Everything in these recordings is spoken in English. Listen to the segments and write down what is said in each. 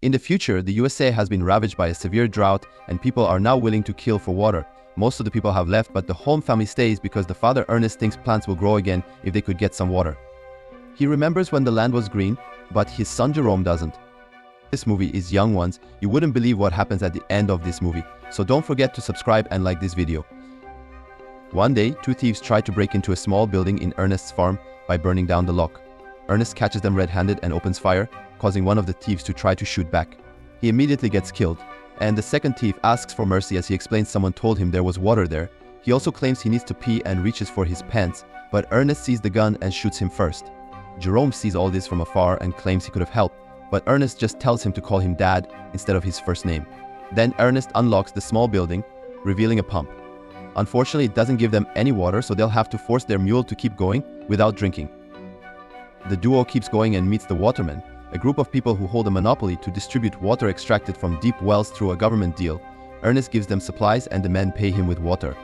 In the future, the USA has been ravaged by a severe drought and people are now willing to kill for water. Most of the people have left, but the Holm family stays because the father Ernest thinks plants will grow again if they could get some water. He remembers when the land was green, but his son Jerome doesn't. This movie is young ones. You wouldn't believe what happens at the end of this movie, so don't forget to subscribe and like this video. One day, two thieves try to break into a small building in Ernest's farm by burning down the lock. Ernest catches them red-handed and opens fire, causing one of the thieves to try to shoot back. He immediately gets killed, and the second thief asks for mercy as he explains someone told him there was water there. He also claims he needs to pee and reaches for his pants, but Ernest sees the gun and shoots him first. Jerome sees all this from afar and claims he could have helped, but Ernest just tells him to call him Dad instead of his first name. Then Ernest unlocks the small building, revealing a pump. Unfortunately, it doesn't give them any water, so they'll have to force their mule to keep going without drinking. The duo keeps going and meets the watermen, a group of people who hold a monopoly to distribute water extracted from deep wells through a government deal. Ernest gives them supplies and the men pay him with water.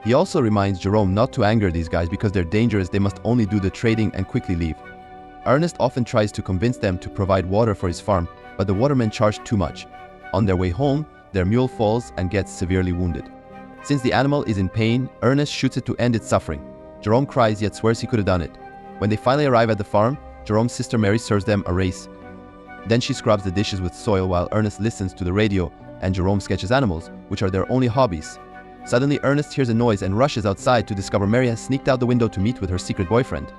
He also reminds Jerome not to anger these guys because they're dangerous, they must only do the trading and quickly leave. Ernest often tries to convince them to provide water for his farm, but the watermen charge too much. On their way home, their mule falls and gets severely wounded. Since the animal is in pain, Ernest shoots it to end its suffering. Jerome cries yet swears he could have done it. When they finally arrive at the farm, Jerome's sister Mary serves them a race. Then she scrubs the dishes with soil while Ernest listens to the radio and Jerome sketches animals, which are their only hobbies. Suddenly, Ernest hears a noise and rushes outside to discover Mary has sneaked out the window to meet with her secret boyfriend.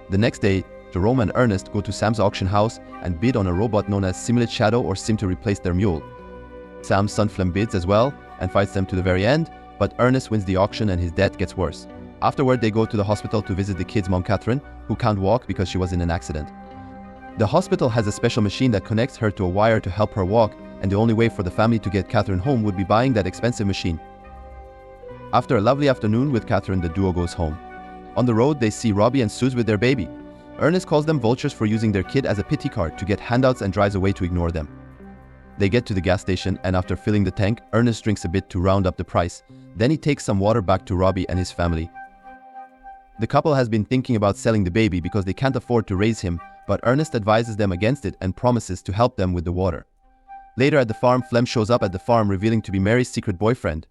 The next day, Jerome and Ernest go to Sam's auction house and bid on a robot known as Simulate Shadow or Sim to replace their mule. Sam's son Flem bids as well and fights them to the very end, but Ernest wins the auction and his debt gets worse. Afterward, they go to the hospital to visit the kid's mom Catherine, who can't walk because she was in an accident. The hospital has a special machine that connects her to a wire to help her walk, and the only way for the family to get Catherine home would be buying that expensive machine. After a lovely afternoon with Catherine, the duo goes home. On the road, they see Robbie and Suze with their baby. Ernest calls them vultures for using their kid as a pity cart to get handouts and drives away to ignore them. They get to the gas station and after filling the tank, Ernest drinks a bit to round up the price. Then he takes some water back to Robbie and his family. The couple has been thinking about selling the baby because they can't afford to raise him, but Ernest advises them against it and promises to help them with the water. Later at the farm, Flem shows up at the farm revealing to be Mary's secret boyfriend.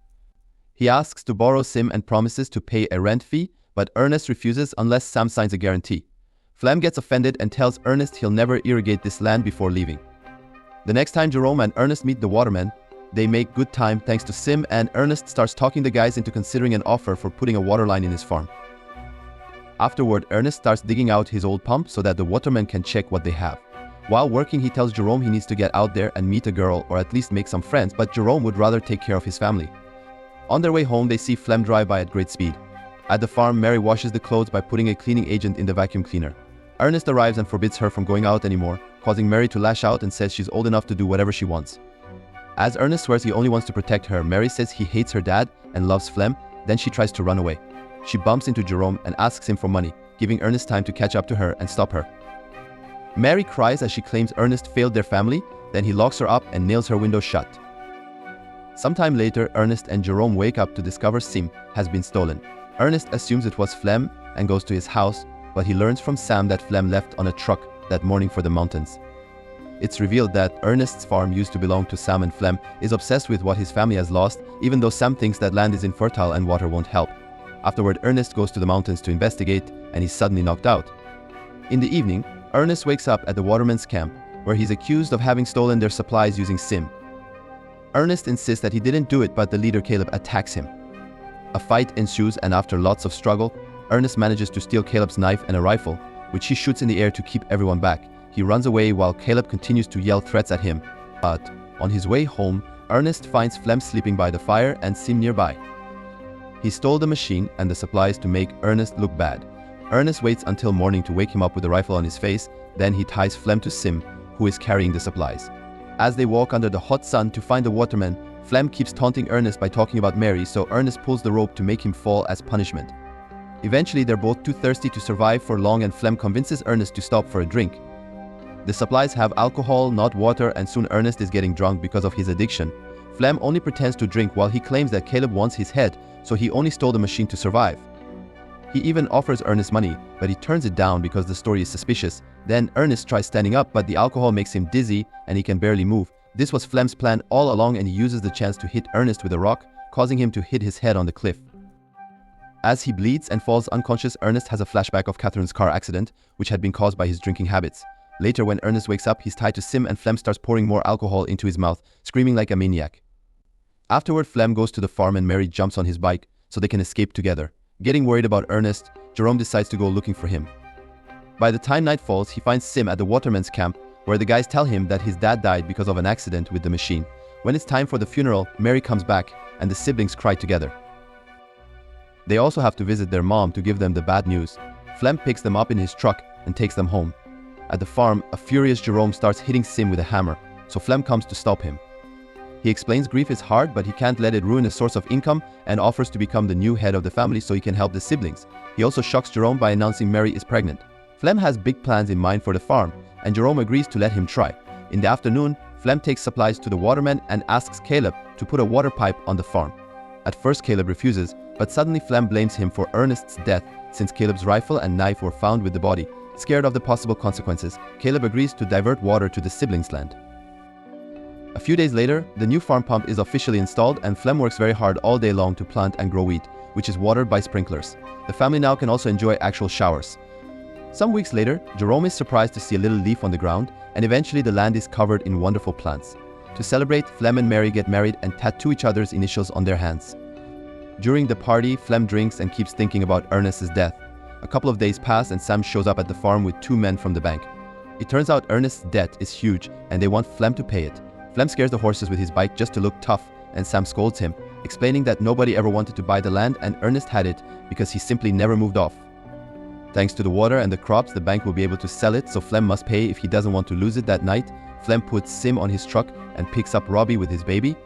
He asks to borrow Sim and promises to pay a rent fee, but Ernest refuses unless Sam signs a guarantee. Flem gets offended and tells Ernest he'll never irrigate this land before leaving. The next time Jerome and Ernest meet the watermen, they make good time thanks to Sim, and Ernest starts talking the guys into considering an offer for putting a water line in his farm. Afterward, Ernest starts digging out his old pump so that the watermen can check what they have. While working, he tells Jerome he needs to get out there and meet a girl or at least make some friends, but Jerome would rather take care of his family. On their way home, they see Flem drive by at great speed. At the farm, Mary washes the clothes by putting a cleaning agent in the vacuum cleaner. Ernest arrives and forbids her from going out anymore, causing Mary to lash out and says she's old enough to do whatever she wants. As Ernest swears he only wants to protect her, Mary says he hates her dad and loves Flem, then she tries to run away. She bumps into Jerome and asks him for money, giving Ernest time to catch up to her and stop her. Mary cries as she claims Ernest failed their family, then he locks her up and nails her window shut. Sometime later, Ernest and Jerome wake up to discover Sim has been stolen. Ernest assumes it was Flem and goes to his house, but he learns from Sam that Flem left on a truck that morning for the mountains. It's revealed that Ernest's farm used to belong to Sam, and Flem is obsessed with what his family has lost, even though Sam thinks that land is infertile and water won't help. Afterward, Ernest goes to the mountains to investigate, and he's suddenly knocked out. In the evening, Ernest wakes up at the watermen's camp, where he's accused of having stolen their supplies using Sim. Ernest insists that he didn't do it, but the leader Caleb attacks him. A fight ensues, and after lots of struggle, Ernest manages to steal Caleb's knife and a rifle, which he shoots in the air to keep everyone back. He runs away while Caleb continues to yell threats at him. But on his way home, Ernest finds Flem sleeping by the fire and Sim nearby. He stole the machine and the supplies to make Ernest look bad. Ernest waits until morning to wake him up with a rifle on his face, then he ties Flem to Sim, who is carrying the supplies. As they walk under the hot sun to find the watermen, Flem keeps taunting Ernest by talking about Mary, so Ernest pulls the rope to make him fall as punishment. Eventually, they're both too thirsty to survive for long, and Flem convinces Ernest to stop for a drink. The supplies have alcohol, not water, and soon Ernest is getting drunk because of his addiction. Flem only pretends to drink while he claims that Caleb wants his head, so he only stole the machine to survive. He even offers Ernest money, but he turns it down because the story is suspicious. Then Ernest tries standing up, but the alcohol makes him dizzy and he can barely move. This was Flem's plan all along, and he uses the chance to hit Ernest with a rock, causing him to hit his head on the cliff. As he bleeds and falls unconscious, Ernest has a flashback of Catherine's car accident, which had been caused by his drinking habits. Later, when Ernest wakes up, he's tied to Sim and Flem starts pouring more alcohol into his mouth, screaming like a maniac. Afterward, Flem goes to the farm and Mary jumps on his bike so they can escape together. Getting worried about Ernest, Jerome decides to go looking for him. By the time night falls, he finds Sim at the waterman's camp, where the guys tell him that his dad died because of an accident with the machine. When it's time for the funeral, Mary comes back and the siblings cry together. They also have to visit their mom to give them the bad news. Flem picks them up in his truck and takes them home. At the farm, a furious Jerome starts hitting Sim with a hammer, so Flem comes to stop him. He explains grief is hard, but he can't let it ruin a source of income and offers to become the new head of the family so he can help the siblings. He also shocks Jerome by announcing Mary is pregnant. Flem has big plans in mind for the farm, and Jerome agrees to let him try. In the afternoon, Flem takes supplies to the waterman and asks Caleb to put a water pipe on the farm. At first, Caleb refuses, but suddenly Flem blames him for Ernest's death since Caleb's rifle and knife were found with the body. Scared of the possible consequences, Caleb agrees to divert water to the siblings' land. A few days later, the new farm pump is officially installed and Flem works very hard all day long to plant and grow wheat, which is watered by sprinklers. The family now can also enjoy actual showers. Some weeks later, Jerome is surprised to see a little leaf on the ground, and eventually the land is covered in wonderful plants. To celebrate, Flem and Mary get married and tattoo each other's initials on their hands. During the party, Flem drinks and keeps thinking about Ernest's death. A couple of days pass and Sam shows up at the farm with 2 men from the bank. It turns out Ernest's debt is huge and they want Flem to pay it. Flem scares the horses with his bike just to look tough, and Sam scolds him, explaining that nobody ever wanted to buy the land and Ernest had it because he simply never moved off. Thanks to the water and the crops, the bank will be able to sell it, so Flem must pay if he doesn't want to lose it that night. Flem puts Sim on his truck and picks up Robbie with his baby.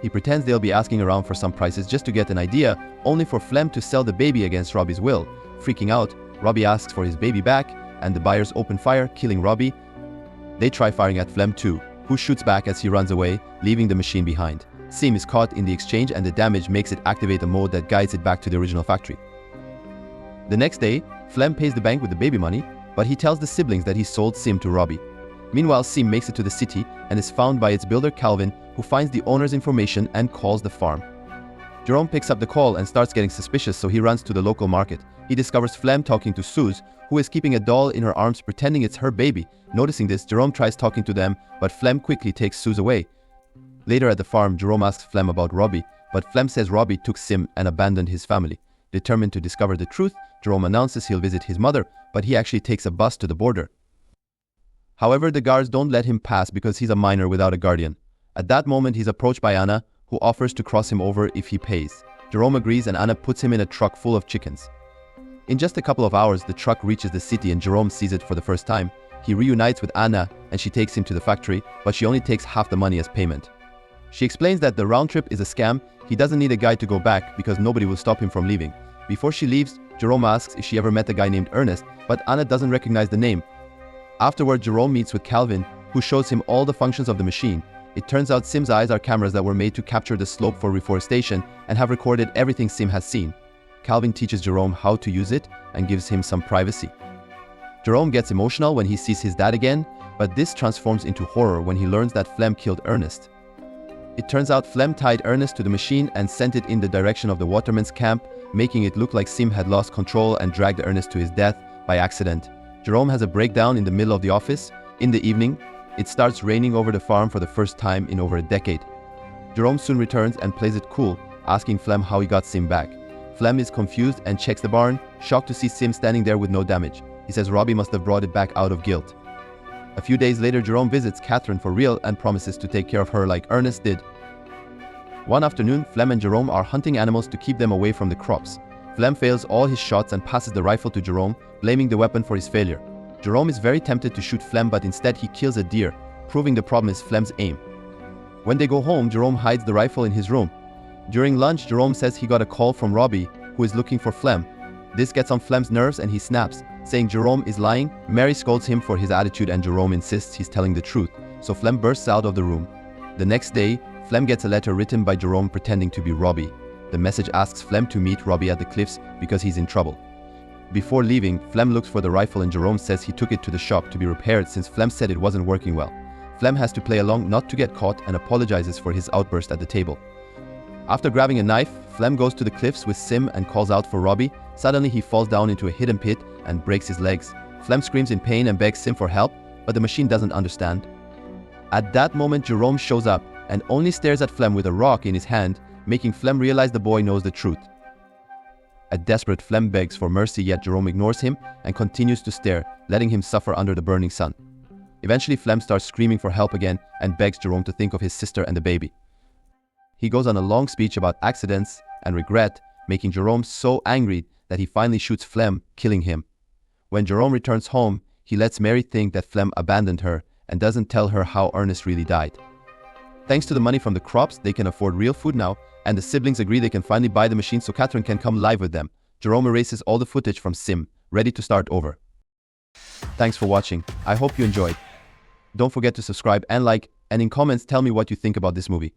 He pretends they'll be asking around for some prices just to get an idea, only for Flem to sell the baby against Robbie's will. Freaking out, Robbie asks for his baby back, and the buyers open fire, killing Robbie. They try firing at Flem too, who shoots back as he runs away, leaving the machine behind. Sim is caught in the exchange and the damage makes it activate a mode that guides it back to the original factory. The next day, Flem pays the bank with the baby money, but he tells the siblings that he sold Sim to Robbie. Meanwhile, Sim makes it to the city and is found by its builder Calvin, who finds the owner's information and calls the farm. Jerome picks up the call and starts getting suspicious, so he runs to the local market. He discovers Flem talking to Suze, who is keeping a doll in her arms pretending it's her baby. Noticing this, Jerome tries talking to them, but Flem quickly takes Suze away. Later at the farm, Jerome asks Flem about Robbie, but Flem says Robbie took Sim and abandoned his family. Determined to discover the truth, Jerome announces he'll visit his mother, but he actually takes a bus to the border. However, the guards don't let him pass because he's a minor without a guardian. At that moment, he's approached by Anna, who offers to cross him over if he pays. Jerome agrees and Anna puts him in a truck full of chickens. In just a couple of hours, the truck reaches the city and Jerome sees it for the first time. He reunites with Anna and she takes him to the factory, but she only takes half the money as payment. She explains that the round trip is a scam. He doesn't need a guide to go back because nobody will stop him from leaving. Before she leaves, Jerome asks if she ever met a guy named Ernest, but Anna doesn't recognize the name. Afterward, Jerome meets with Calvin, who shows him all the functions of the machine. It turns out Sim's eyes are cameras that were made to capture the slope for reforestation and have recorded everything Sim has seen. Calvin teaches Jerome how to use it and gives him some privacy. Jerome gets emotional when he sees his dad again, but this transforms into horror when he learns that Flem killed Ernest. It turns out Flem tied Ernest to the machine and sent it in the direction of the waterman's camp, making it look like Sim had lost control and dragged Ernest to his death by accident. Jerome has a breakdown in the middle of the office. In the evening, it starts raining over the farm for the first time in over a decade. Jerome soon returns and plays it cool, asking Flem how he got Sim back. Flem is confused and checks the barn, shocked to see Sim standing there with no damage. He says Robbie must have brought it back out of guilt. A few days later, Jerome visits Catherine for real and promises to take care of her like Ernest did. One afternoon, Flem and Jerome are hunting animals to keep them away from the crops. Flem fails all his shots and passes the rifle to Jerome, blaming the weapon for his failure. Jerome is very tempted to shoot Flem, but instead he kills a deer, proving the problem is Flem's aim. When they go home, Jerome hides the rifle in his room. During lunch, Jerome says he got a call from Robbie, who is looking for Flem. This gets on Flem's nerves and he snaps, saying Jerome is lying. Mary scolds him for his attitude and Jerome insists he's telling the truth, so Flem bursts out of the room. The next day, Flem gets a letter written by Jerome pretending to be Robbie. The message asks Flem to meet Robbie at the cliffs because he's in trouble. Before leaving, Flem looks for the rifle and Jerome says he took it to the shop to be repaired since Flem said it wasn't working well. Flem has to play along not to get caught and apologizes for his outburst at the table. After grabbing a knife, Flem goes to the cliffs with Sim and calls out for Robbie. Suddenly he falls down into a hidden pit and breaks his legs. Flem screams in pain and begs Sim for help, but the machine doesn't understand. At that moment, Jerome shows up and only stares at Flem with a rock in his hand, making Flem realize the boy knows the truth. A desperate Flem begs for mercy, yet Jerome ignores him and continues to stare, letting him suffer under the burning sun. Eventually, Flem starts screaming for help again and begs Jerome to think of his sister and the baby. He goes on a long speech about accidents and regret, making Jerome so angry that he finally shoots Flem, killing him. When Jerome returns home, he lets Mary think that Flem abandoned her and doesn't tell her how Ernest really died. Thanks to the money from the crops, they can afford real food now, and the siblings agree they can finally buy the machine so Catherine can come live with them. Jerome erases all the footage from Sim, ready to start over. Thanks for watching. I hope you enjoyed. Don't forget to subscribe and like, and in comments tell me what you think about this movie.